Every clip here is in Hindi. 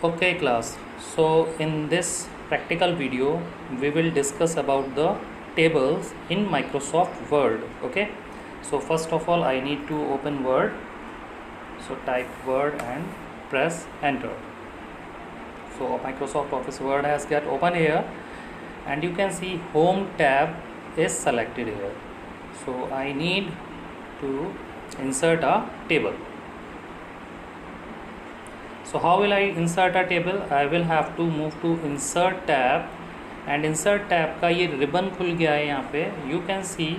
Okay class, so in this practical video we will discuss about the tables in Microsoft Word. Okay, so first of all I need to open Word, so type Word and press enter. So Microsoft Office Word has got open here and you can see Home tab is selected here. So I need to insert a table. So how will I insert a table? I will have to move to insert tab and insert tab का ये रिबन खुल गया है यहाँ पे. You can see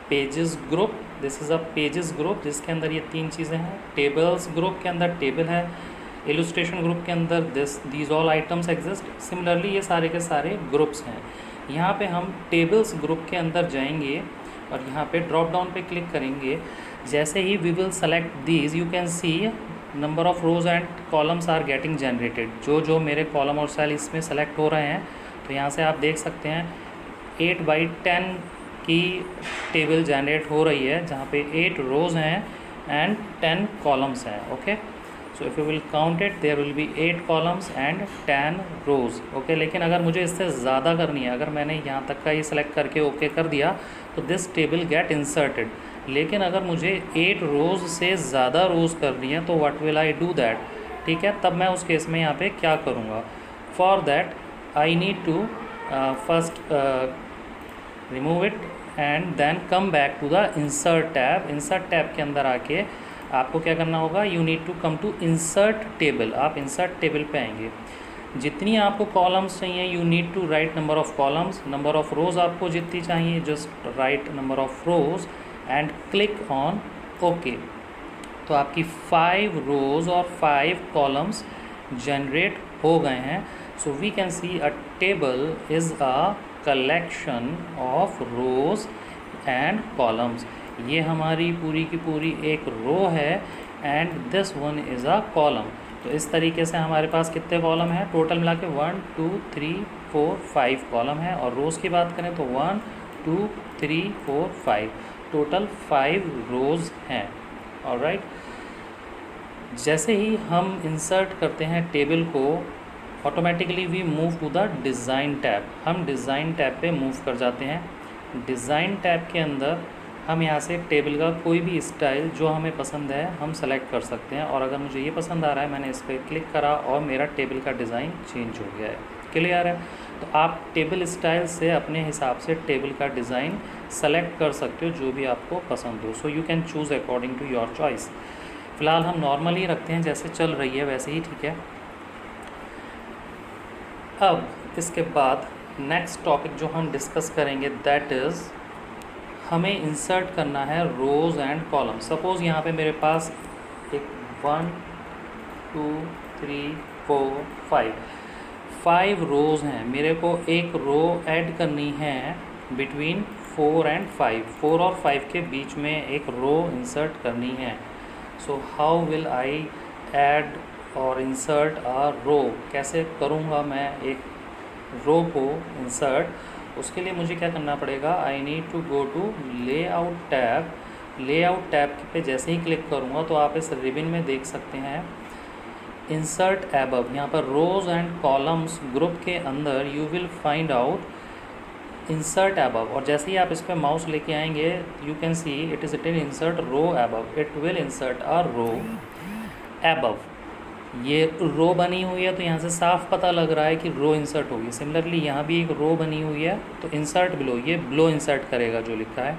pages group. This is a pages group जिसके अंदर ये तीन चीज़ें हैं. Tables group के अंदर table है. Illustration group के अंदर these all items exist. Similarly ये सारे के सारे groups हैं. यहाँ पे हम tables group के अंदर जाएंगे और यहाँ पे drop down पे क्लिक करेंगे. जैसे ही we will select these, you can see number of rows and columns are getting generated. जो मेरे कॉलम और सेल इसमें सेलेक्ट हो रहे हैं, तो यहाँ से आप देख सकते हैं 8/10 की टेबल जनरेट हो रही है जहाँ पे 8 रोज़ हैं एंड 10 कॉलम्स हैं. Okay, so if you will count it there will be 8 columns and 10 rows. Okay, लेकिन अगर मुझे इससे ज़्यादा करनी है, अगर मैंने यहाँ तक का ये सेलेक्ट करके ओके कर दिया तो दिस टेबल गेट इंसर्टेड. लेकिन अगर मुझे 8 रोज़ से ज़्यादा रोज़ करनी है तो what will I do that. ठीक है, तब मैं उस केस में यहाँ पे क्या करूँगा. For that I need to first remove it and then come back to the insert tab. Insert tab के अंदर आके आपको क्या करना होगा, you need to come to insert table. आप इंसर्ट टेबल पे आएंगे. जितनी आपको कॉलम्स चाहिए you need to write number of columns. Number of rows आपको जितनी चाहिए just write number of rows and click on okay. तो आपकी 5 रोज़ और 5 कॉलम्स जनरेट हो गए हैं. So we can see a table is a collection of rows and columns. ये हमारी पूरी की पूरी एक रो है and this one is a column. तो इस तरीके से हमारे पास कितने कॉलम हैं टोटल मिला के 1 2 3 4 5 कॉलम है. और रोज़ की बात करें तो 1 2 3 4 5 टोटल 5 रोज़ हैं. ऑलराइट, जैसे ही हम इंसर्ट करते हैं टेबल को, automatically we move to the design tab. हम डिज़ाइन टैब पे मूव कर जाते हैं. डिज़ाइन टैब के अंदर हम यहाँ से टेबल का कोई भी स्टाइल जो हमें पसंद है हम सेलेक्ट कर सकते हैं. और अगर मुझे ये पसंद आ रहा है, मैंने इस पर क्लिक करा और मेरा टेबल का डिज़ाइन चेंज हो गया है. क्लियर है. तो आप टेबल स्टाइल से अपने हिसाब से टेबल का डिज़ाइन सेलेक्ट कर सकते हो जो भी आपको पसंद हो. So you can choose according to your choice. फ़िलहाल हम नॉर्मल ही रखते हैं, जैसे चल रही है वैसे ही ठीक है. अब इसके बाद नेक्स्ट टॉपिक जो हम डिस्कस करेंगे दैट इज़ हमें इंसर्ट करना है रोज़ एंड कॉलम. सपोज़ यहाँ पे मेरे पास एक 1 2 3 4 5 रोज़ हैं. मेरे को एक रो ऐड करनी है बिटवीन 4 एंड 5. 4 और 5 के बीच में एक रो इंसर्ट करनी है. So how will I add और इंसर्ट अ रो. कैसे करूँगा मैं एक रो को इंसर्ट. उसके लिए मुझे क्या करना पड़ेगा, I need to go to layout tab. Layout tab पे जैसे ही क्लिक करूँगा तो आप इस रिबन में देख सकते हैं इंसर्ट एबव. यहाँ पर रोज़ एंड कॉलम्स ग्रुप के अंदर you will find out insert above. और जैसे ही आप इस पर माउस लेके आएंगे you can see it is written insert row above. It will insert a row above. ये रो बनी हुई है तो यहाँ से साफ पता लग रहा है कि रो इंसर्ट होगी. सिमिलरली यहाँ भी एक रो बनी हुई है तो इंसर्ट बिलो, ये बिलो इंसर्ट करेगा जो लिखा है.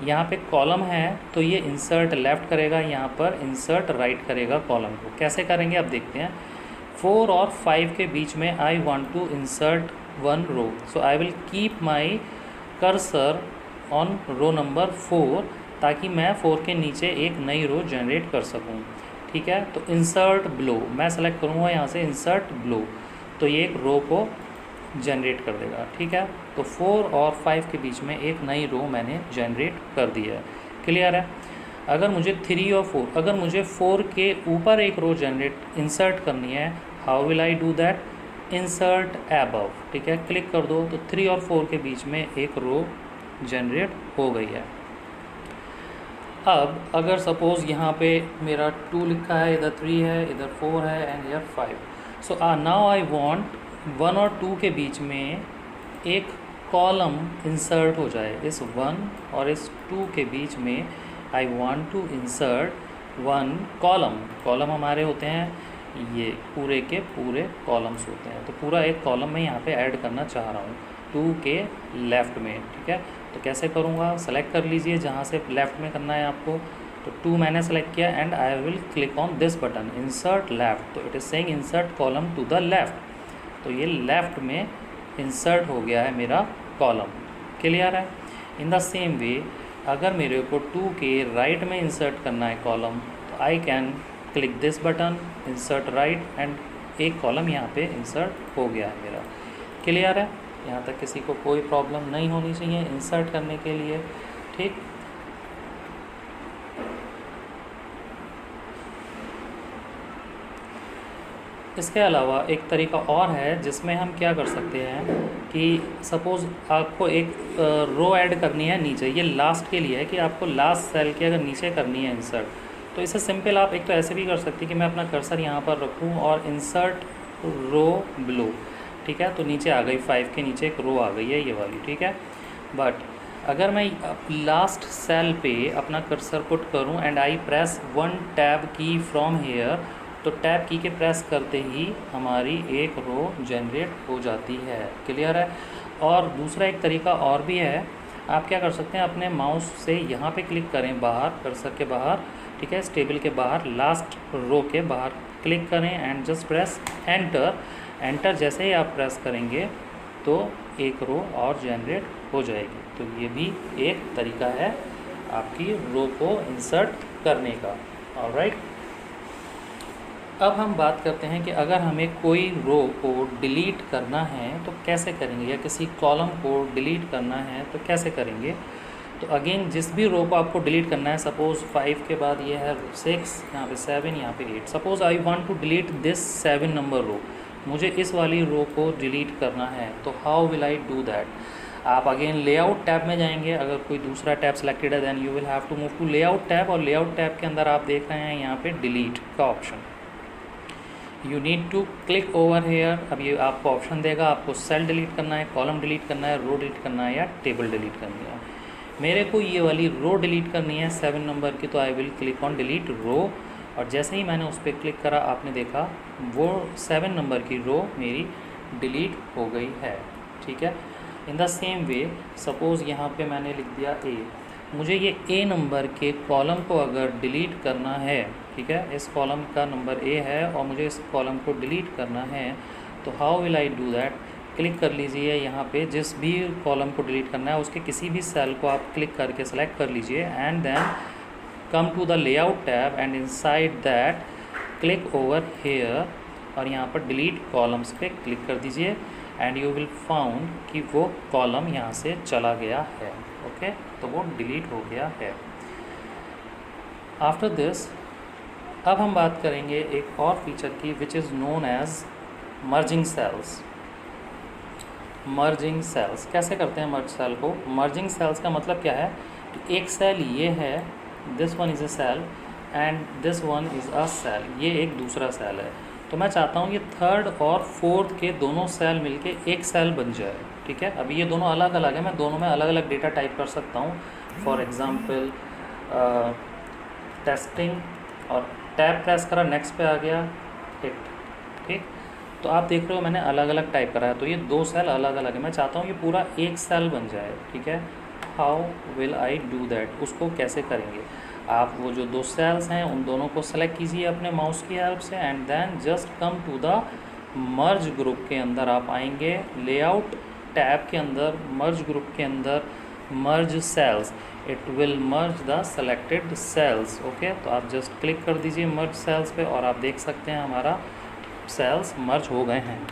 यहाँ पे कॉलम है तो ये इंसर्ट लेफ़्ट करेगा, यहाँ पर इंसर्ट राइट करेगा कॉलम को. कैसे करेंगे अब देखते हैं. 4 और 5 के बीच में I want to insert 1 row. So I will keep my cursor on row number 4 ताकि मैं 4 के नीचे एक नई रो जनरेट कर सकूँ. ठीक है, तो इंसर्ट ब्लो मैं सेलेक्ट करूँगा यहाँ से इंसर्ट ब्लो, तो ये एक रो को जनरेट कर देगा. ठीक है, तो 4 और 5 के बीच में एक नई रो मैंने जनरेट कर दी है. क्लियर है. अगर मुझे 3 और 4, अगर मुझे 4 के ऊपर एक रो जनरेट इंसर्ट करनी है, how will I do that. Insert above. ठीक है, क्लिक कर दो तो 3 और 4 के बीच में एक रो जनरेट हो गई है. अब अगर सपोज़ यहाँ पे मेरा 2 लिखा है, इधर 3 है, इधर 4 है एंड इधर 5. सो नाउ आई वांट 1 और 2 के बीच में एक कॉलम इंसर्ट हो जाए। इस 1 और इस 2 के बीच में I want to insert 1 column. Column हमारे होते हैं ये पूरे के पूरे कॉलम्स होते हैं, तो पूरा एक कॉलम मैं यहाँ पे ऐड करना चाह रहा हूँ 2 के लेफ़्ट में। ठीक है, तो कैसे करूँगा, सेलेक्ट कर लीजिए जहाँ से लेफ़्ट में करना है आपको। तो 2 मैंने सेलेक्ट किया and I will click on this button insert left. तो it is saying insert column to the left. तो ये लेफ़्ट में इंसर्ट हो गया है मेरा कॉलम। क्लियर है। इन द सेम वे अगर मेरे को 2 के राइट में इंसर्ट करना है कॉलम, तो I can click this button insert right and एक कॉलम यहाँ पे इंसर्ट हो गया है मेरा। क्लियर है। यहाँ तक किसी को कोई प्रॉब्लम नहीं होनी चाहिए इंसर्ट करने के लिए। ठीक, इसके अलावा एक तरीका और है जिसमें हम क्या कर सकते हैं कि सपोज़ आपको एक रो ऐड करनी है नीचे, ये लास्ट के लिए है कि आपको लास्ट सेल की अगर नीचे करनी है इंसर्ट, तो इसे सिंपल आप एक तो ऐसे भी कर सकते हैं कि मैं अपना कर्सर यहाँ पर रखूँ और इंसर्ट रो बिलो। ठीक है, तो नीचे आ गई 5 के नीचे एक रो आ गई है ये वाली। ठीक है, बट अगर मैं लास्ट सेल पे अपना कर्सर पुट करूँ एंड आई प्रेस 1 टैब की फ्रॉम हेयर, तो टैब की के प्रेस करते ही हमारी एक रो जनरेट हो जाती है। क्लियर है। और दूसरा एक तरीका और भी है, आप क्या कर सकते हैं अपने माउस से यहाँ पे क्लिक करें बाहर, कर्सर के बाहर। ठीक है, इस टेबल के बाहर लास्ट रो के बाहर क्लिक करें and just press enter. Enter जैसे ही आप प्रेस करेंगे तो एक रो और जनरेट हो जाएगी। तो ये भी एक तरीका है आपकी रो को इंसर्ट करने का। ऑलराइट, अब हम बात करते हैं कि अगर हमें कोई रो को डिलीट करना है तो कैसे करेंगे, या किसी कॉलम को डिलीट करना है तो कैसे करेंगे। तो अगेन जिस भी रो को आपको डिलीट करना है, सपोज़ 5 के बाद ये है 6, यहाँ पे 7, यहाँ पे 8। Suppose I want to delete this 7 number row, मुझे इस वाली रो को डिलीट करना है, तो how will I do that. आप अगेन लेआउट टैब में जाएंगे, अगर कोई दूसरा टैब सेलेक्टेड है then you will have to move to layout tab, और लेआउट टैब के अंदर आप देख रहे हैं यहाँ पे डिलीट का option. You need to click over here. अब ये आपको ऑप्शन देगा आपको सेल डिलीट करना है, कॉलम डिलीट करना है, रो डिलीट करना है या टेबल डिलीट करनी है। मेरे को ये वाली रो डिलीट करनी है 7 नंबर की, तो I will click on delete row, और जैसे ही मैंने उस पर क्लिक करा आपने देखा वो 7 नंबर की रो मेरी डिलीट हो गई है। ठीक है। In the same way suppose यहाँ पे मैंने लिख दिया ए, मुझे ये ए नंबर के कॉलम को अगर डिलीट करना है, ठीक है, इस कॉलम का नंबर ए है और मुझे इस कॉलम को डिलीट करना है, तो how will I do that. Click कर लीजिए यहाँ पे, जिस भी कॉलम को डिलीट करना है उसके किसी भी सेल को आप क्लिक करके सेलेक्ट कर लीजिए and then come to the layout tab and inside that click over here, और यहाँ पर डिलीट कॉलम्स पे क्लिक कर दीजिए एंड यू विल फाउंड कि वो कॉलम यहाँ से चला गया है। ओके, तो वो डिलीट हो गया है। आफ्टर दिस अब हम बात करेंगे एक और फीचर की which is known as merging cells. Merging cells कैसे करते हैं मर्ज सेल को। मर्जिंग सेल्स का मतलब क्या है कि एक सेल ये है, this one is a cell and this one is a cell, ये एक दूसरा सेल है। तो मैं चाहता हूँ ये 3rd और 4th के दोनों सेल मिलके एक सेल बन जाए। ठीक है, अभी ये दोनों अलग अलग है, मैं दोनों में अलग अलग डेटा टाइप कर सकता हूँ। फॉर एग्ज़ाम्पल टेस्टिंग, और टैब प्रेस करा, नेक्स्ट पे आ गया हिट। ठीक, तो आप देख रहे हो मैंने अलग अलग टाइप करा है, तो ये 2 सेल अलग अलग है, मैं चाहता हूँ ये पूरा एक सेल बन जाए। ठीक है, how will I do that, उसको कैसे करेंगे। आप वो जो 2 सेल्स हैं उन दोनों को सेलेक्ट कीजिए अपने माउस की हेल्प से and then just come to the merge group के अंदर आप आएंगे, लेआउट टैब के अंदर मर्ज ग्रुप के अंदर merge cells, it will merge the selected cells. Okay, तो आप जस्ट क्लिक कर दीजिए मर्ज सेल्स पे और आप देख सकते हैं हमारा सेल्स मर्ज हो गए हैं।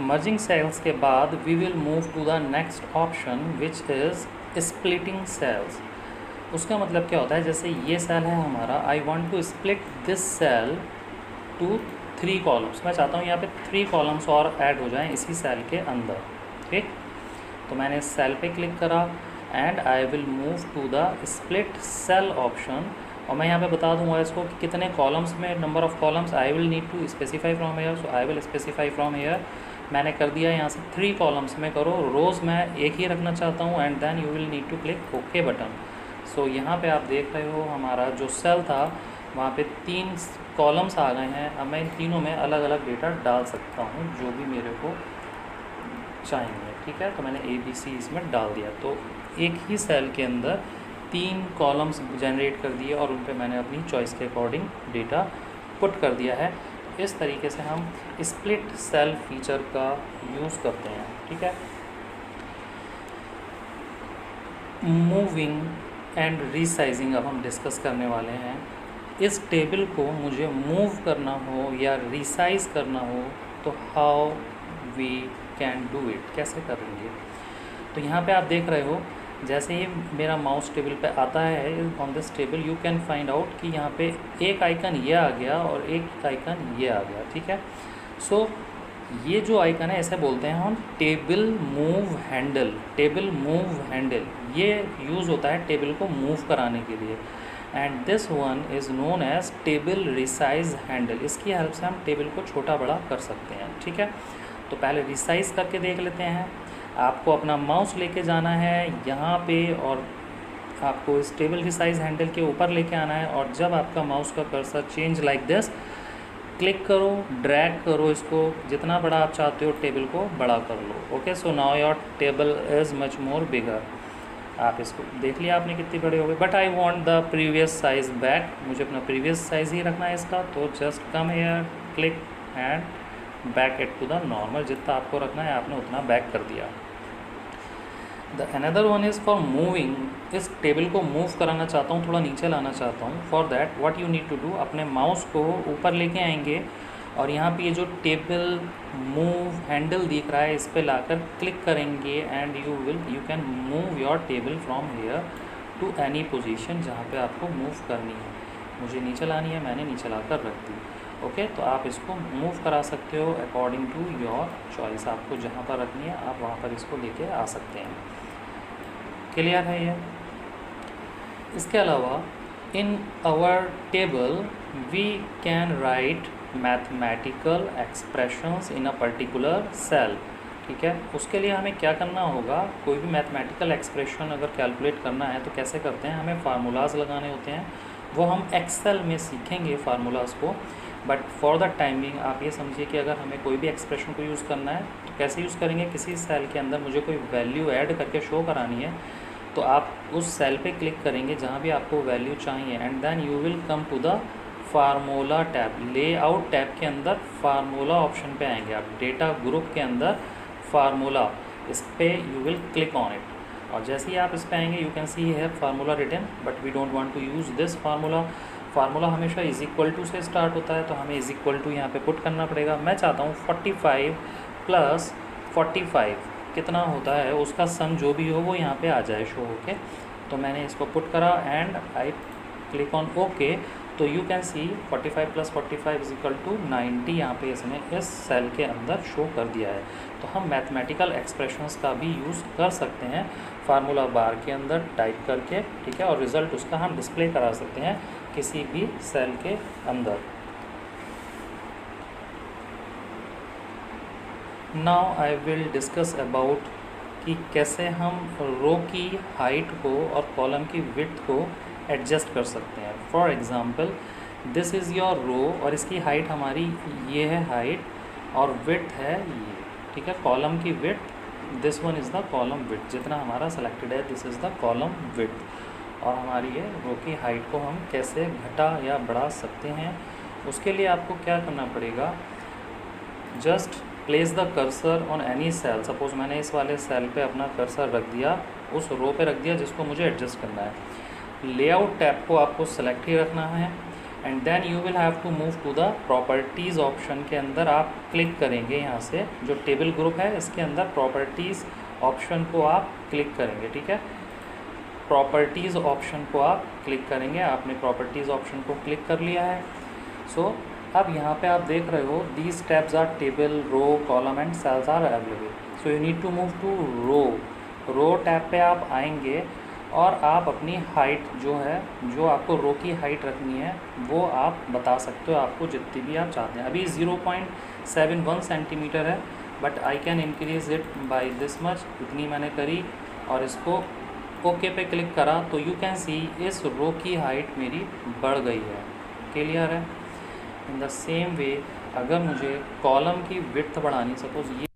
मर्जिंग सेल्स के बाद we will move to the next option which is splitting cells. उसका मतलब क्या होता है, जैसे ये सेल है हमारा, I want to split this cell to 3 columns. मैं चाहता हूँ यहाँ पे 3 कॉलम्स और ऐड हो जाएं इसी सेल के अंदर। ठीक, तो मैंने इस सेल पे क्लिक करा and I will move to the split cell option. और मैं यहाँ पे बता दूंगा इसको कि कितने कॉलम्स में, number of columns I will need to specify from here. So I will specify from here, मैंने कर दिया यहाँ से 3 कॉलम्स में करो, रोज़ मैं एक ही रखना चाहता हूँ and then you will need to click okay button. So यहाँ पे आप देख रहे हो हमारा जो सेल था वहाँ पे 3 कॉलम्स आ गए हैं। अब मैं इन तीनों में अलग अलग डेटा डाल सकता हूँ जो भी मेरे को चाहिए। ठीक है, तो मैंने ABC इसमें डाल दिया, तो एक ही सेल के अंदर 3 कॉलम्स जनरेट कर दिए और उन पे मैंने अपनी चॉइस के अकॉर्डिंग डेटा पुट कर दिया है। इस तरीके से हम स्प्लिट सेल फीचर का यूज़ करते हैं। ठीक है, मूविंग एंड रीसाइजिंग अब हम डिस्कस करने वाले हैं। इस टेबल को मुझे मूव करना हो या रिसाइज करना हो तो how we can do it, कैसे करेंगे। तो यहाँ पे आप देख रहे हो जैसे ही मेरा माउस टेबल पे आता है, on this table you can find out कि यहाँ पे एक आइकन ये आ गया और एक आइकन ये आ गया। ठीक है, सो ये जो आइकन है इसे बोलते हैं हम table move handle. Table move handle ये यूज़ होता है टेबल को मूव कराने के लिए, and this one is known as table resize handle. इसकी हेल्प से हम टेबल को छोटा बड़ा कर सकते हैं। ठीक है, तो पहले रिसाइज करके देख लेते हैं। आपको अपना माउस लेके जाना है यहाँ पे और आपको इस टेबल रिसाइज हैंडल के ऊपर लेके आना है, और जब आपका माउस का cursor change like this, click करो, ड्रैग करो, इसको जितना बड़ा आप चाहते हो टेबल को बड़ा कर लो। Okay, so now your table is much more bigger. आप इसको देख लिया आपने कितनी बड़े हो गए, but I want the previous size back, मुझे अपना प्रीवियस साइज़ ही रखना है इसका। तो just come here, click and back it to the normal, जितना आपको रखना है आपने उतना बैक कर दिया। The another one is for moving. इस टेबल को मूव कराना चाहता हूँ, थोड़ा नीचे लाना चाहता हूँ। For that what you need to do, अपने माउस को ऊपर लेके आएंगे और यहाँ पे ये जो टेबल मूव हैंडल दिख रहा है इस पर लाकर क्लिक करेंगे and you can move your table from here to any position जहाँ पे आपको मूव करनी है। मुझे नीचे लानी है, मैंने नीचे लाकर रख दी। ओके, तो आप इसको मूव करा सकते हो अकॉर्डिंग टू योर चॉइस। आपको जहाँ पर रखनी है आप वहाँ पर इसको लेके आ सकते हैं। क्लियर है ये। इसके अलावा in our table we can write mathematical expressions in a particular cell. ठीक है, उसके लिए हमें क्या करना होगा, कोई भी मैथमेटिकल एक्सप्रेशन अगर कैलकुलेट करना है तो कैसे करते हैं, हमें फार्मूलाज लगाने होते हैं। वो हम एक्सेल में सीखेंगे फार्मूलाज को, बट फॉर द टाइमिंग आप ये समझिए कि अगर हमें कोई भी एक्सप्रेशन को यूज़ करना है तो कैसे यूज़ करेंगे। किसी सेल के अंदर मुझे कोई वैल्यू ऐड करके शो करानी है तो आप उस सेल पे क्लिक करेंगे जहाँ भी आपको वैल्यू चाहिए and then you will come to the formula tab. Layout tab के अंदर फार्मूला ऑप्शन पे आएंगे आप, डेटा ग्रुप के अंदर फार्मूला, इस पे you will click on it. और जैसे ही आप इस पे आएंगे यू कैन सी है formula written, but we don't want to use this formula. Formula हमेशा इज इक्वल टू से स्टार्ट होता है, तो हमें इज इक्वल टू यहाँ पे पुट करना पड़ेगा। मैं चाहता हूँ 45 + 45 कितना होता है उसका सम जो भी हो वो यहाँ पे आ जाए शो होके। तो मैंने इसको पुट करा and I click on okay. तो यू कैन सी 45 + 45 = 90 यहाँ पे इसने इस सेल के अंदर शो कर दिया है। तो हम मैथमेटिकल एक्सप्रेशंस का भी यूज़ कर सकते हैं फार्मूला बार के अंदर टाइप करके। ठीक है, और रिज़ल्ट उसका हम डिस्प्ले करा सकते हैं किसी भी सेल के अंदर। Now I will discuss about कि कैसे हम रो की हाइट को और कॉलम की विड्थ को एडजस्ट कर सकते हैं। For example this is your row और इसकी हाइट हमारी ये है हाइट और विड्थ है ये। ठीक है, कॉलम की width, this one is the column width, जितना हमारा सेलेक्टेड है this is the column width. और हमारी ये रो की हाइट को हम कैसे घटा या बढ़ा सकते हैं, उसके लिए आपको क्या करना पड़ेगा, just place the cursor on any cell. Suppose मैंने इस वाले सेल पे अपना कर्सर रख दिया, उस रो पे रख दिया जिसको मुझे एडजस्ट करना है। लेआउट टैब को आपको सेलेक्ट ही रखना है and then you will have to move to the properties option के अंदर आप क्लिक करेंगे। यहाँ से जो टेबल ग्रुप है इसके अंदर प्रॉपर्टीज़ ऑप्शन को आप क्लिक करेंगे। ठीक है, प्रॉपर्टीज़ ऑप्शन को आप क्लिक करेंगे। आपने प्रॉपर्टीज़ ऑप्शन को क्लिक कर लिया है। सो अब यहाँ पे आप देख रहे हो these tabs are table, row, column and cells are available. So you need to move to row tab पे आप आएंगे और आप अपनी हाइट जो है, जो आपको रो की हाइट रखनी है वो आप बता सकते हो, आपको जितनी भी आप चाहते हैं। अभी 0.71 सेंटीमीटर है, but I can increase it by this much, इतनी मैंने करी और इसको ओके पे क्लिक करा तो यू कैन सी इस रो की हाइट मेरी बढ़ गई है। क्लियर है? इन द सेम वे अगर मुझे कॉलम की विड्थ बढ़ानी, सपोज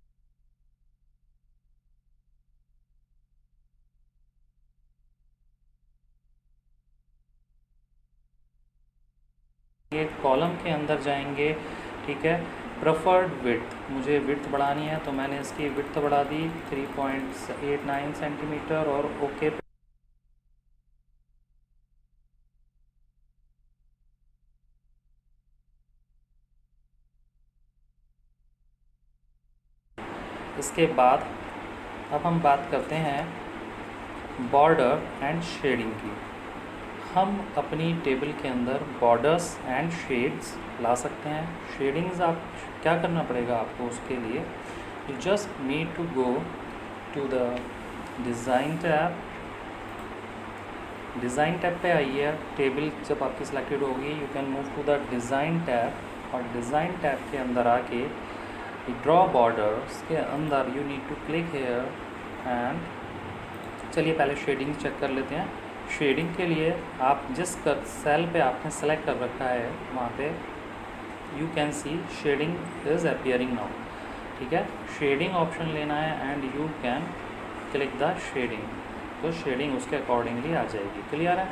ये कॉलम के अंदर जाएंगे, ठीक है। प्रेफर्ड विड्थ, मुझे विड्थ बढ़ानी है तो मैंने इसकी विड्थ बढ़ा दी 3.89 सेंटीमीटर और ओके पे इसके बाद अब हम बात करते हैं बॉर्डर एंड शेडिंग की। हम अपनी टेबल के अंदर बॉर्डर्स एंड शेड्स ला सकते हैं। शेडिंग्स आप क्या करना पड़ेगा आपको, उसके लिए you just need to go to the design tab. Design tab पे आइए। टेबल जब आपकी सिलेक्टेड होगी you can move to the design tab और डिज़ाइन टैब के अंदर आके ड्रॉ बॉर्डर्स के अंदर you need to click here and चलिए पहले शेडिंग चेक कर लेते हैं। शेडिंग के लिए आप जिस सेल पे आपने सेलेक्ट कर रखा है वहाँ पे you can see shading is appearing now, ठीक है। शेडिंग ऑप्शन लेना है and you can click the shading, तो शेडिंग उसके अकॉर्डिंगली आ जाएगी। क्लियर है?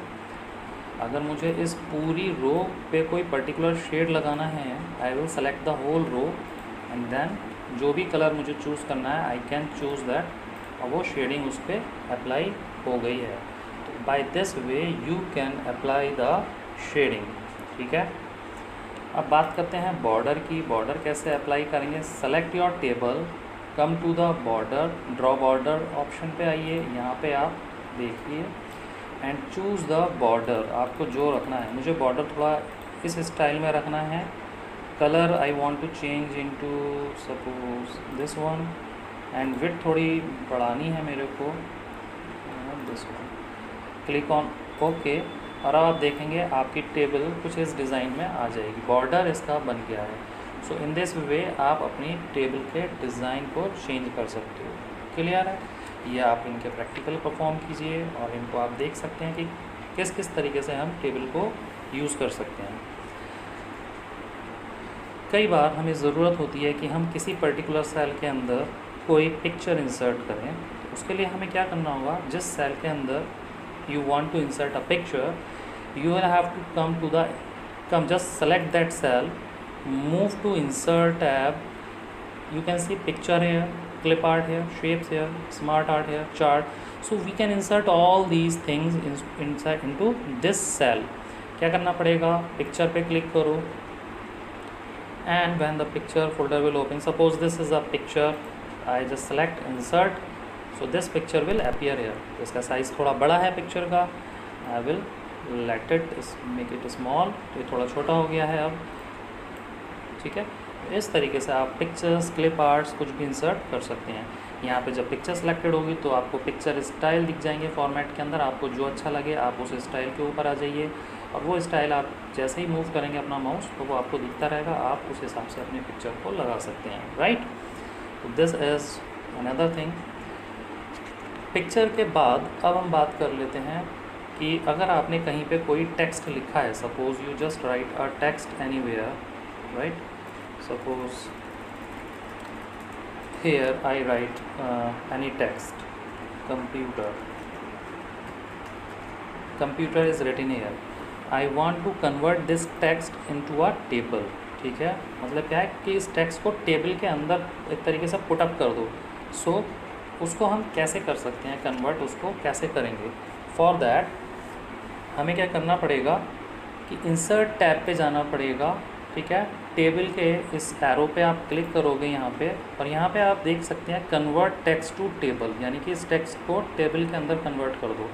अगर मुझे इस पूरी रो पे कोई पर्टिकुलर शेड लगाना है I will select the whole row and then जो भी कलर मुझे चूज़ करना है आई कैन चूज़ दैट और वो शेडिंग उस पर अप्लाई हो गई है। तो by this way you can apply the shading, ठीक है। अब बात करते हैं बॉर्डर की। बॉर्डर कैसे अप्लाई करेंगे? Select your table, come to the border, draw border option पे आइए। यहाँ पे आप देखिए एंड चूज़ द बॉर्डर, आपको जो रखना है। मुझे बॉर्डर थोड़ा इस स्टाइल में रखना है। Colour I want to change into suppose this one and width थोड़ी बढ़ानी है मेरे को, this one. Click on okay और अब आप देखेंगे आपकी टेबल कुछ इस डिज़ाइन में आ जाएगी। बॉर्डर इसका बन गया है। सो इन दिस वे आप अपनी टेबल के डिज़ाइन को चेंज कर सकते हो। क्लियर है? ये आप इनके प्रैक्टिकल परफॉर्म कीजिए और इनको आप देख सकते हैं कि किस किस तरीके से हम टेबल को यूज़ कर सकते हैं। कई बार हमें ज़रूरत होती है कि हम किसी पर्टिकुलर सेल के अंदर कोई पिक्चर इंसर्ट करें। तो उसके लिए हमें क्या करना होगा, जिस सेल के अंदर you want to insert a picture you will have to come just select that cell, move to insert tab, you can see picture here, clip art here, shapes here, smart art here, chart. So we can insert all these things inside into this cell. क्या करना पड़ेगा, पिक्चर पे क्लिक करो and when the picture folder will open, suppose this is a picture, I just select insert, so this picture will appear here. तो इसका साइज़ थोड़ा बड़ा है पिक्चर का, I will let it make it small, तो ये थोड़ा छोटा हो गया है अब, ठीक है। इस तरीके से आप पिक्चर्स, क्लिप आर्ट्स कुछ भी इंसर्ट कर सकते हैं। यहाँ पे जब पिक्चर सेलेक्टेड होगी तो आपको पिक्चर स्टाइल दिख जाएंगे फॉर्मेट के अंदर। आपको जो अच्छा लगे आप उस स्टाइल के ऊपर आ जाइए और वो स्टाइल आप जैसे ही मूव करेंगे अपना माउस तो वो आपको दिखता रहेगा। आप उस हिसाब से अपने पिक्चर को लगा सकते हैं, right. This is another thing. Picture के बाद अब हम बात कर लेते हैं कि अगर आपने कहीं पे कोई टेक्स्ट लिखा है, suppose you just write a text anywhere, right. Suppose here I write any text, computer is written here, I want to convert this text into a table, ठीक है। मतलब क्या है कि इस टेक्स्ट को टेबल के अंदर एक तरीके से पुट अप कर दो। सो उसको हम कैसे कर सकते हैं कन्वर्ट, उसको कैसे करेंगे? फॉर दैट हमें क्या करना पड़ेगा कि इंसर्ट टैब पे जाना पड़ेगा, ठीक है। टेबल के इस एरो पे आप क्लिक करोगे यहाँ पे और यहाँ पे आप देख सकते हैं कन्वर्ट टेक्स्ट टू टेबल, यानी कि इस टेक्स्ट को टेबल के अंदर कन्वर्ट कर दो।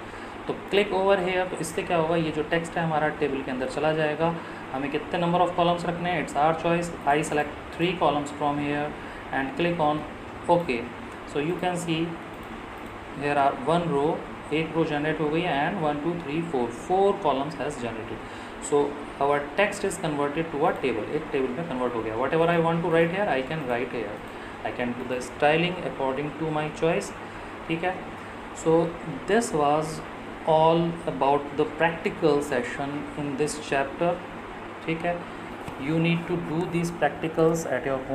तो क्लिक ओवर हेयर, तो इससे क्या होगा, ये जो टेक्स्ट है हमारा टेबल के अंदर चला जाएगा। हमें कितने नंबर ऑफ कॉलम्स रखने हैं, it's our choice. I select 3 columns from here and click on okay. So you can see here are 1 row, एक रो जनरेट हो गई है and 1 2 3 4 columns has generated. So our text is converted to a table, एक टेबल में कन्वर्ट हो गया। Whatever I want to write here I can write here, I can do the styling according to my choice, ठीक है। So this was all about the practical session in this chapter, ठीक है। You need to do these practicals at your home.